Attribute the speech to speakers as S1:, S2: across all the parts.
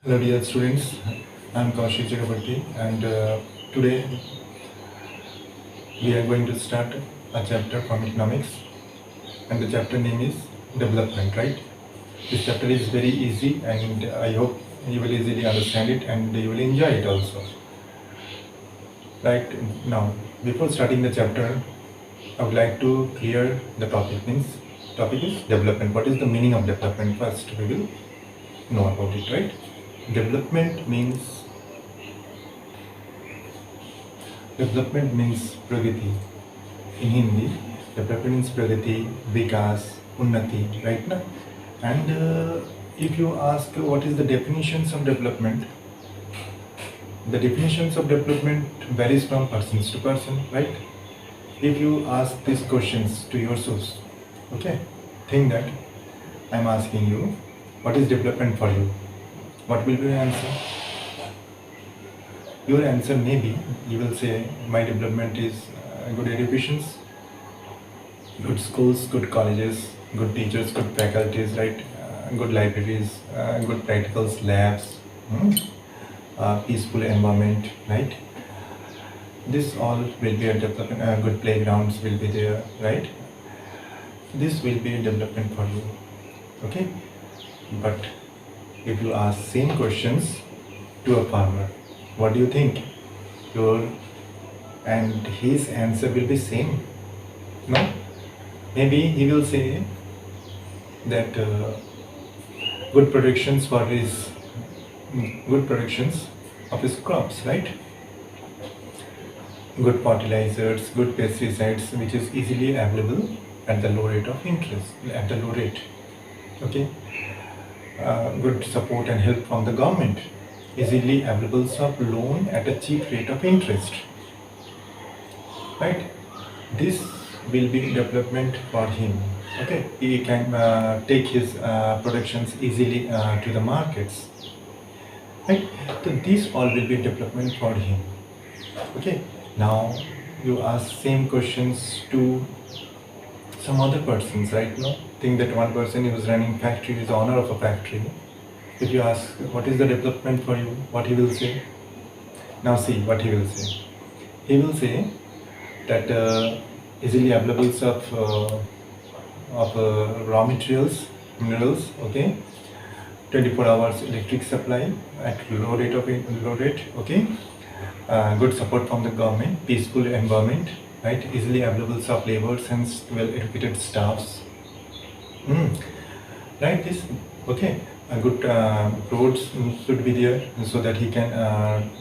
S1: Hello dear students, I am Kaushik Chakrabarti and today we are going to start a chapter from economics and the chapter name is development, right? This chapter is very easy and I hope you will easily understand it and you will enjoy it also. Right now, before starting the chapter, I would like to clear the topic. Topic is development. What is the meaning of development? First we will know about it, right? Development means pragati. In Hindi, development means pragati, vikas, unnati, right now? And if you ask what is the definitions of development, the definitions of development varies from persons to person, right? If you ask these questions to yourselves, okay, think that I'm asking you, what is development for you? What will be your answer? Your answer may be, you will say, my development is good educations, good schools, good colleges, good teachers, good faculties, right? Good libraries, good practicals, labs, peaceful environment, right? This all will be a development, good playgrounds will be there, right? This will be a development for you, okay? But if you ask same questions to a farmer, what do you think? And his answer will be same, no? Maybe he will say that good productions of his crops, right? Good fertilizers, good pesticides, which is easily available at the low rate of interest, at the low rate, okay? Good support and help from the government, easily available of loan at a cheap rate of interest, right? This will be development for him, okay? He can take his productions easily to the markets, right? So these all will be development for him, okay? Now you ask same questions to some other persons, right? No, think that one person who is running factory is the owner of a factory. If you ask what is the development for you, what he will say? Now see what he will say. He will say that easily available of raw materials, minerals, okay, 24 hours electric supply at low rate, okay, good support from the government, peaceful environment, right, easily available of laborers and well educated staffs, right? This, okay, good roads should be there so that he can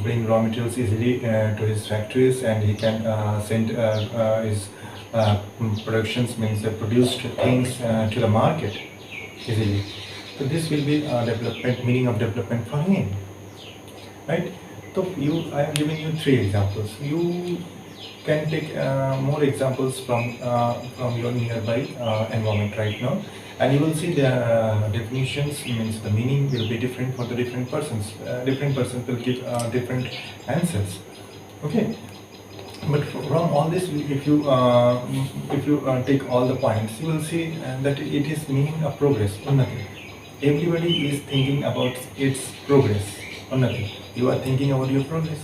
S1: bring raw materials easily to his factories and he can send his productions, means produced things to the market easily. So this will be development, meaning of development for him, right? So I am giving you 3 examples. You can take more examples from your nearby environment right now, and you will see the definitions, means the meaning will be different for the different persons. Different persons will give different answers, okay? But from all this, if you take all the points, you will see that it is meaning of progress or nothing. Everybody is thinking about its progress or nothing. You are thinking about your progress,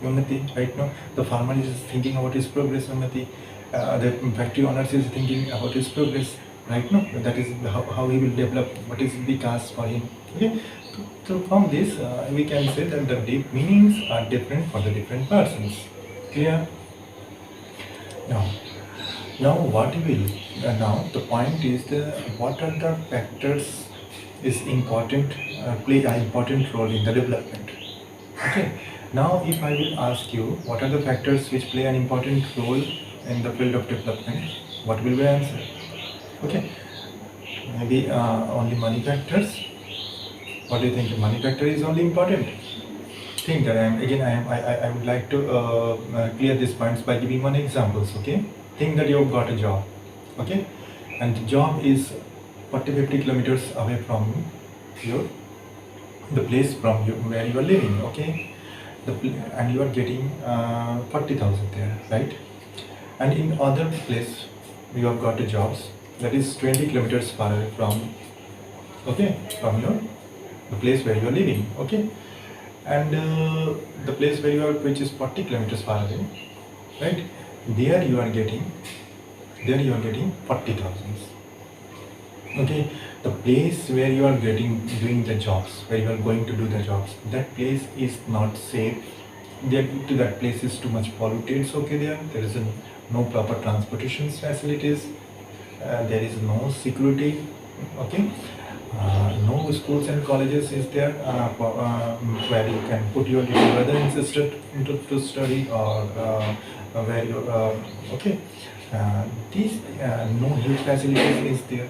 S1: Unnati, right now. The farmer is thinking about his progress, Unnati. The factory owners is thinking about his progress, right now. That is how he will develop, what is Vikas for him, okay? So from this, we can say that the deep meanings are different for the different persons. Clear? Now what will, now the point is what are the factors is important, play an important role in the development, okay? Now if I will ask you what are the factors which play an important role in the field of development, what will be the answer? Okay, maybe only money factors. What do you think? Money factor is only important? Think that I would like to clear these points by giving one examples, okay? Think that you've got a job, okay? And the job is 40-50 kilometers away from the place from where you are living, okay? And you are getting 40,000 there, right? And in other place you have got a jobs that is 20 kilometers far away from, okay, from your the place where you are living, okay? And the place where you are, which is 40 kilometers far away, right? There you are getting 40,000. Okay, the place where you are doing the jobs, where you are going to do the jobs, that place is not safe. That place is too much polluted. Okay, there is no proper transportation facilities. There is no security. Okay, no schools and colleges is there where you can put your little brother and sister to study, or where you okay. These no health facilities is there.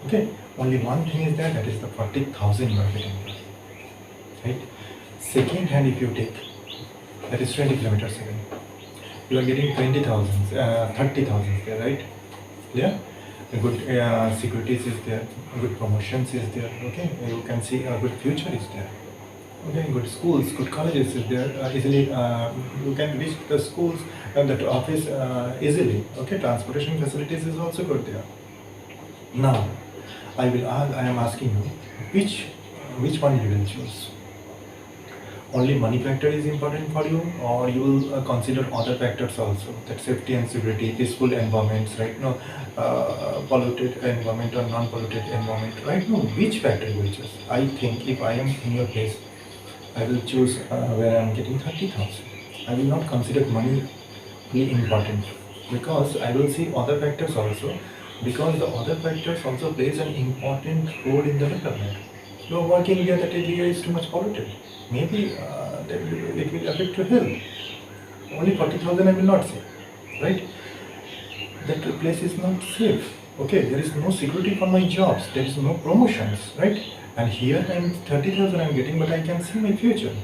S1: Okay, only one thing is there, that is the 40,000 you are getting, right? Second hand, if you take, that is 20 kilometers away, you are getting 20,000, 30,000 there, right? Yeah, a good securities is there, good promotions is there. Okay, you can see a good future is there. Okay, good schools, good colleges is there. Easily you can reach the schools and the office easily. Okay, transportation facilities is also good there. Now I am asking you, which one you will choose? Only money factor is important for you, or you will consider other factors also, that safety and security, peaceful environments, right? No, polluted environment or non-polluted environment, right? No, which factor you will choose? I think if I am in your place, I will choose where I am getting 30,000. I will not consider money really important, because I will see other factors also, because the other factors also plays an important role in the development. You are working here, that area is too much polluted. Maybe it will affect your health. Only 40,000 I will not say, right? That place is not safe. Okay, there is no security for my jobs. There is no promotions, right? And here I am 30,000 I am getting, but I can see my future.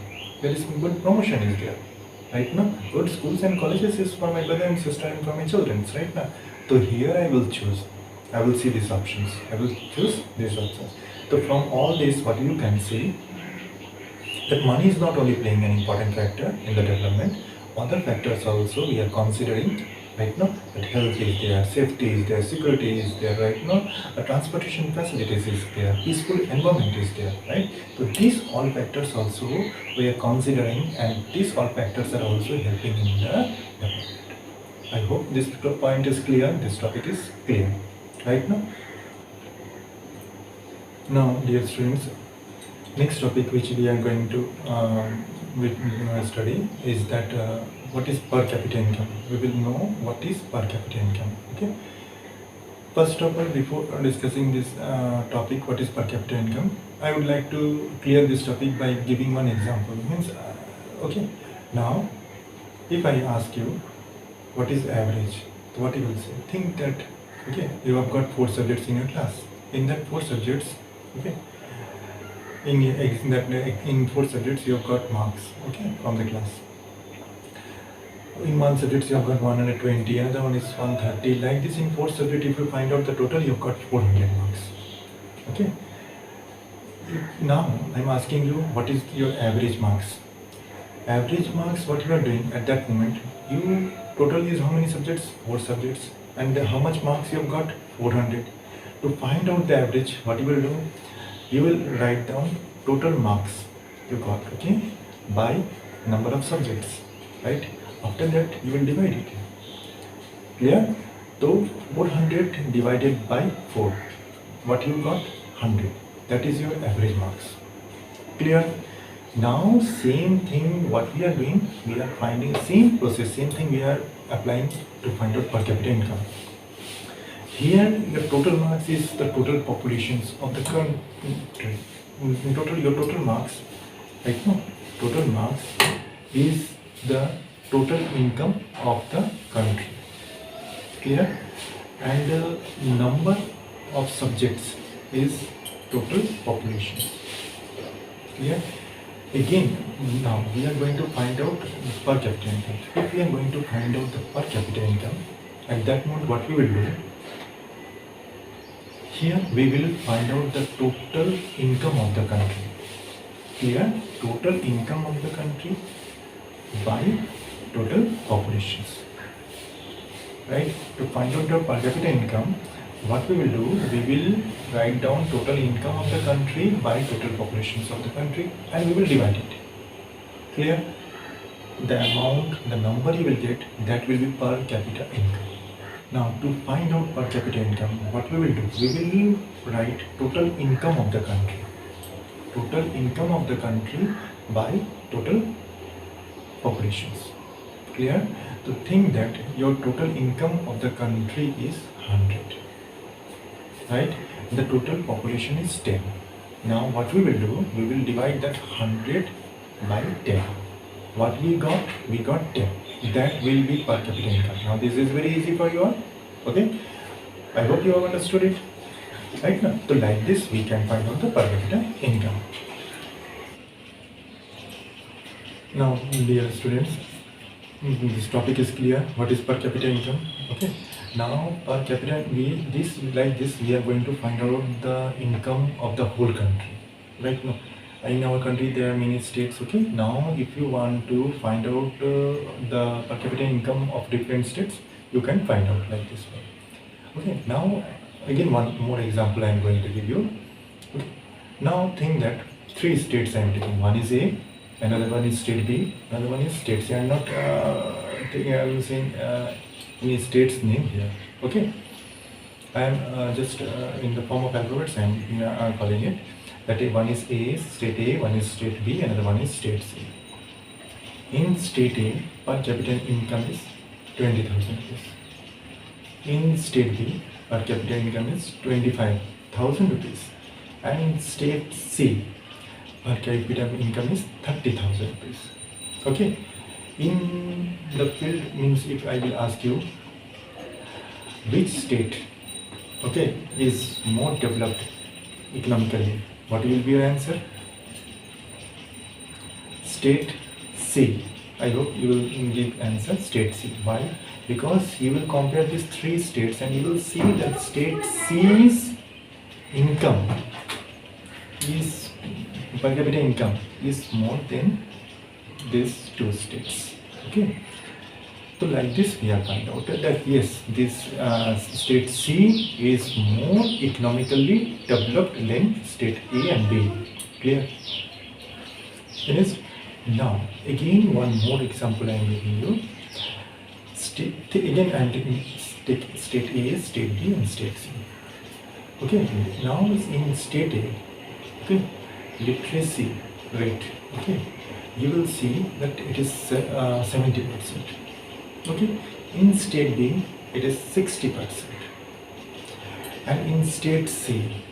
S1: There is good promotion is there, right now. Good schools and colleges is for my brother and sister and for my children, right now. So here I will choose. I will see these options. I will choose these options. So from all this, what you can see, that money is not only playing an important factor in the development, other factors also we are considering, right now. That health is there, safety is there, security is there, right now. Transportation facilities is there, peaceful environment is there, right? So these all factors also we are considering, and these all factors are also helping in the development. I hope this point is clear, this topic is clear, right now. Now, dear students, next topic which we are going to study is that what is per capita income. We will know what is per capita income. Okay. First of all, before discussing this topic, what is per capita income, I would like to clear this topic by giving one example. Means, okay. Now, if I ask you what is average, so what you will say? Think that, okay, you have got 4 subjects in your class. In that 4 subjects, okay, in 4 subjects you have got marks, okay, from the class. In one subject you have got 120, another one is 130. Like this, in 4 subjects, if you find out the total, you have got 400 marks. Okay. Now I am asking you, what is your average marks? Average marks, what you are doing at that moment, you total is how many subjects? 4 subjects. And how much marks you have got? 400. To find out the average, what you will do? You will write down total marks you got, okay, by number of subjects, right? After that, you will divide it. Clear? So 400 divided by 4. What you got? 100. That is your average marks. Clear? Now same thing what we are doing, we are finding same process, same thing we are applying to find out per capita income. Here the total marks is the total populations of the country. In total, your total marks, right now, total marks is the total income of the country. Clear? And the number of subjects is total population. Clear? Again, now we are going to find out per capita income. If we are going to find out the per capita income, at that moment what we will do, here we will find out the total income of the country. Clear? Total income of the country by total populations. Right? To find out the per capita income, What we will do, we will write down total income of the country by total populations of the country, and we will divide it. Clear? The amount, the number you will get, that will be per capita income. Now, to find out per capita income, what we will do, we will write total income of the country. Total income of the country by total populations. Clear? To think that your total income of the country is 100, right? The total population is 10. Now what we will do, we will divide that 100 by 10. What we got 10. That will be per capita income. Now this is very easy for you all. Okay? I hope you have understood it. Right now, so like this we can find out the per capita income. Now, dear students, this topic is clear. What is per capita income? Okay. Now, per capita, we are going to find out the income of the whole country. Right now, in our country there are many states. Okay. Now, if you want to find out the per capita income of different states, you can find out like this way. Okay. Now, again, one more example I am going to give you. Okay. Now, think that 3 states I am taking. One is A. Another one is state B, another one is state C. I am not using any state's name here. Okay, I am just in the form of alphabets. I am calling it that one is state A, one is state B, another one is state C. In state A, per capita income is 20,000 rupees. In state B, per capita income is 25,000 rupees, and in state C, per capita income is 30,000 rupees. Okay. In the field means if I will ask you which state, okay, is more developed economically, what will be your answer? State C. I hope you will give answer state C. Why? Because you will compare these 3 states and you will see that state C's income is per capita income is more than these 2 states. Okay, so like this we are find out that yes, this state C is more economically developed than state A and B. Clear? Finished? Now again one more example I am giving you. Again I am taking state A, state B and state C. Okay, now in state A, okay, literacy rate, okay, you will see that it is 70%. Okay, in state B it is 60%, and in state C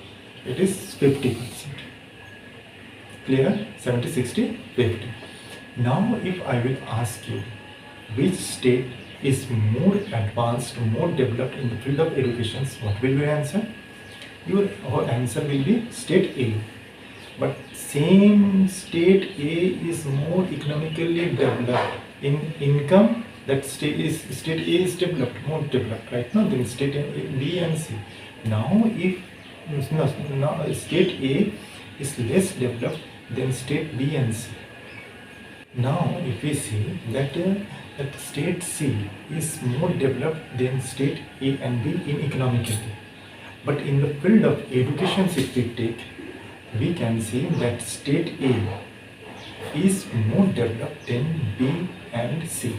S1: it is 50%. Clear? 70, 60, 50. Now if I will ask you which state is more advanced, more developed in the field of education, what will be your answer? Your answer will be state A. But same state A is more economically developed in income. That state A is developed, more developed right now than state B and C. Now if state A is less developed than state B and C. Now if we see that that state C is more developed than state A and B in economically, but in the field of education if we take, we can see that state A is more developed than B and C.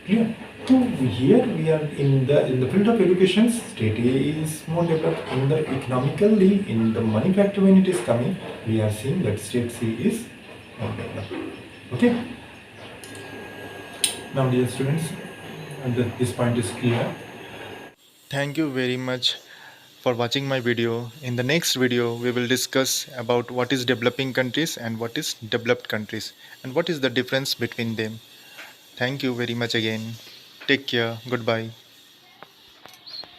S1: Clear? So here we are in the field of education, state A is more developed. In the economically, in the money factor when it is coming, we are seeing that state C is more developed. Okay. Now dear students, this point is clear. Thank you very much for watching my video. In the next video, we will discuss about what is developing countries and what is developed countries and what is the difference between them. Thank you very much again. Take care. Goodbye.